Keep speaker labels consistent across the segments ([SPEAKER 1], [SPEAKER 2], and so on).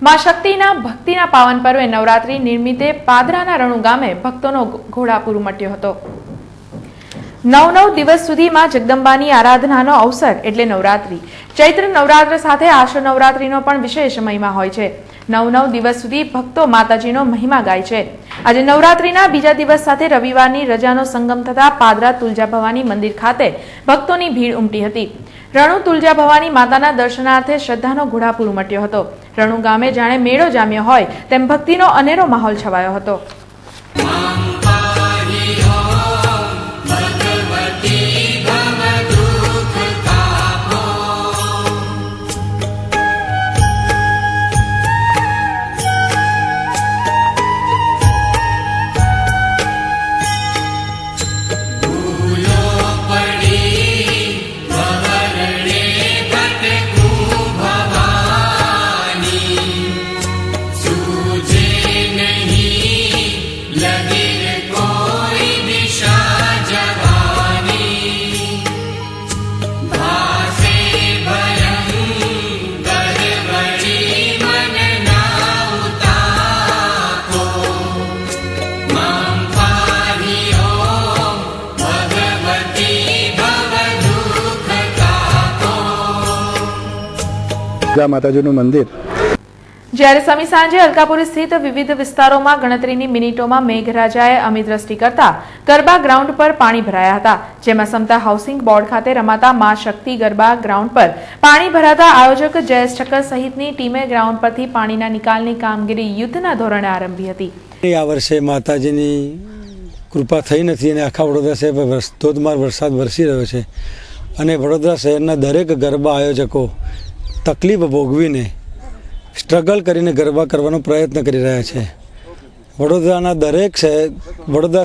[SPEAKER 1] માં શક્તિના ભક્તિના પાવન પર્વે નવરાત્રી નિમિત્તે પાદરાના રણુ ગામે ભક્તોનો ઘોડાપૂર ઉમટ્યો હતો। 9 દિવસ સુધી માં જગદંબાની આરાધનાનો અવસર એટલે નવરાત્રી। ચૈત્ર નવરાત્ર સાથે આસો નવરાત્રીનો પણ વિશેષ મહિમા હોય છે। 9 દિવસ સુધી ભક્તો માતાજીનો મહિમા ગાય છે। આજે નવરાત્રીના બીજા દિવસ સાથે રવિવારની રજાનો સંગમ થતા પાદરા તુલજા ભવાની મંદિર ખાતે ભક્તોની ભીડ ઉમટી હતી। રણુ તુલજા ભવાની માતાના દર્શનાર્થે શ્રદ્ધાનો ઘોડાપૂર ઉમટ્યો હતો। રણુ ગામે જાણે મેળો જામ્યો હોય તેમ ભક્તિનો અનેરો માહોલ છવાયો હતો।
[SPEAKER 2] માતાજીનું મંદિર
[SPEAKER 1] જ્યારે સમી સાંજે અલકાપુરી સ્થિત વિવિધ વિસ્તારોમાં ગણતરીની મિનિટોમાં મેઘરાજાએ અમી દ્રષ્ટિ કરતા ગરબા ગ્રાઉન્ડ પર પાણી ભરાયા હતા। જેમાં સમતા હાઉસિંગ બોર્ડ ખાતે રમાતા માં શક્તિ ગરબા ગ્રાઉન્ડ પર પાણી ભરાતા આયોજક જયેશ ઠક્કર સહિતની ટીમે ગ્રાઉન્ડ પરથી પાણીના નિકાલની કામગીરી યુદ્ધના ધોરણે આરંભી હતી।
[SPEAKER 3] આ વર્ષે માતાજીની કૃપા થઈ નથી અને આખા વડોદરા શહેર પર ધોધમાર વરસાદ વરસી રહ્યો છે અને વડોદરા શહેરના દરેક ગરબા આયોજકો તકલીફ ભોગવીને સ્ટ્રગલ કરીને ગરબા કરવાનો પ્રયત્ન કરી રહ્યા છે। વડોદરા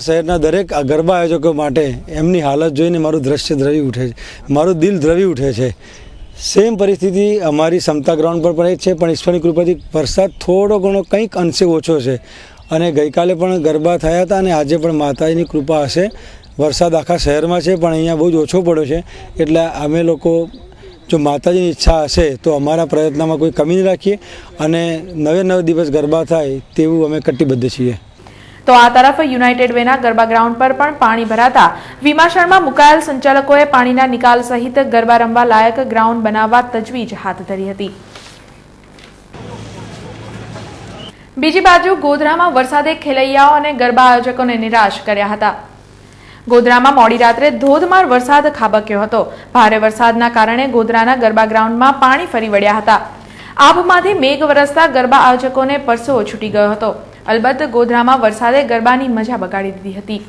[SPEAKER 3] શહેરના દરેક ગરબા આયોજકો માટે એમની હાલત જોઈને મારું દ્રશ્ય દ્રવી ઉઠે છે, મારું દિલ દ્રવી ઉઠે છે। સેમ પરિસ્થિતિ અમારી સમતા ગ્રાઉન્ડ પર પણ છે, પણ ઈશ્વરની કૃપાથી વરસાદ થોડો ઘણો કંઈક અંશે ઓછો છે અને ગઈકાલે પણ ગરબા થયા હતા અને આજે પણ માતાજીની કૃપા હશે। વરસાદ આખા શહેરમાં છે પણ અહીંયા બહુ જ ઓછો પડ્યો છે, એટલે અમે લોકો જો માતાજીની ઈચ્છા હશે તો અમારા પ્રયત્નમાં કોઈ કમી નહીં રાખીએ અને 9 દિવસ ગરબા થાય તેવું અમે કટિબદ્ધ છીએ।
[SPEAKER 1] તો આ તરફ યુનાઇટેડ વેના ગરબા ગ્રાઉન્ડ પર પણ પાણી ભરાતા વિમાશણમાં મુકાયેલ સંચાલકોએ પાણીના નિકાલ સહિત ગરબા રમવા લાયક ગ્રાઉન્ડ બનાવવા તજવીજ હાથ ધરી હતી। બીજી બાજુ ગોધરામાં વરસાદે ખેલૈયાઓ અને ગરબા આયોજકોને નિરાશ કર્યા હતા। ગોધરામાં મોડી રાત્રે ધોધમાર વરસાદ ખાબક્યો હતો। ભારે વરસાદના કારણે ગોધરાના ગરબા ગ્રાઉન્ડમાં પાણી ફરી વળ્યા હતા। આભમાંથી મેઘ વરસતા ગરબા આયોજકોને પરસેવો છૂટી ગયો હતો। અલબત્ત ગોધરામાં વરસાદે ગરબાની મજા બગાડી દીધી હતી।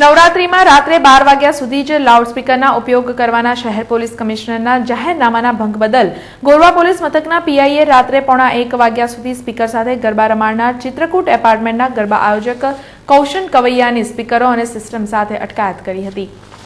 [SPEAKER 1] નવરાત્રીમાં રાત્રે 12 વાગ્યા સુધી જ લાઉડસ્પીકરના ઉપયોગ કરવાના શહેર પોલીસ કમિશનરના જાહેરનામાના ભંગ બદલ ગોરવા પોલીસ મથકના પીઆઈએ રાત્રે 1:15 વાગ્યા સુધી સ્પીકર સાથે ગરબા રમાડનાર ચિત્રકૂટ એપાર્ટમેન્ટના ગરબા આયોજક કૌશન કવૈયાની સ્પીકરો અને સિસ્ટમ સાથે અટકાયત કરી હતી।